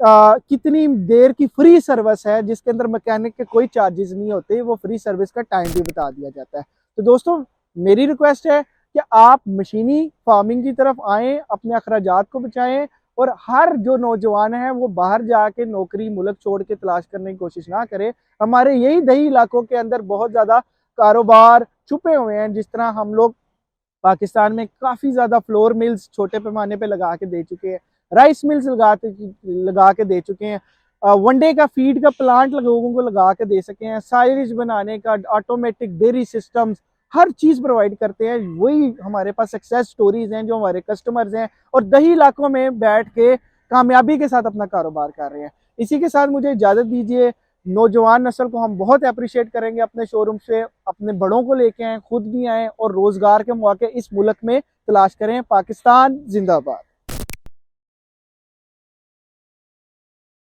कितनी देर की free service है जिसके अंदर मैकेनिक के कोई चार्जेस नहीं होते, वो फ्री सर्विस का टाइम भी बता दिया जाता है। तो दोस्तों मेरी रिक्वेस्ट है कि आप मशीनी फार्मिंग की तरफ आएँ, अपने अखराजात को बचाएं, और हर जो नौजवान है वो बाहर जाके नौकरी मुल्क छोड़ के तलाश करने की कोशिश ना करे। हमारे यही दही इलाकों के अंदर बहुत ज़्यादा कारोबार छुपे हुए हैं, जिस तरह हम लोग पाकिस्तान में काफ़ी ज़्यादा फ्लोर मिल्स छोटे पैमाने पे लगा के दे चुके हैं, राइस मिल्स लगा के दे चुके हैं, वनडे का फीड का प्लांट लोगों को लगा के दे सके हैं, साइलेज बनाने का, ऑटोमेटिक डेयरी सिस्टम्स, हर चीज़ प्रोवाइड करते हैं। वही हमारे पास सक्सेस स्टोरीज हैं जो हमारे कस्टमर्स हैं और दही इलाकों में बैठ के कामयाबी के साथ अपना कारोबार कर रहे हैं। इसी के साथ मुझे इजाज़त दीजिए। नौजवान नस्ल को हम बहुत अप्रिशिएट करेंगे अपने शोरूम से, अपने बड़ों को लेके आएँ, खुद भी आएँ और रोज़गार के मौके इस मुल्क में तलाश करें। पाकिस्तान जिंदाबाद।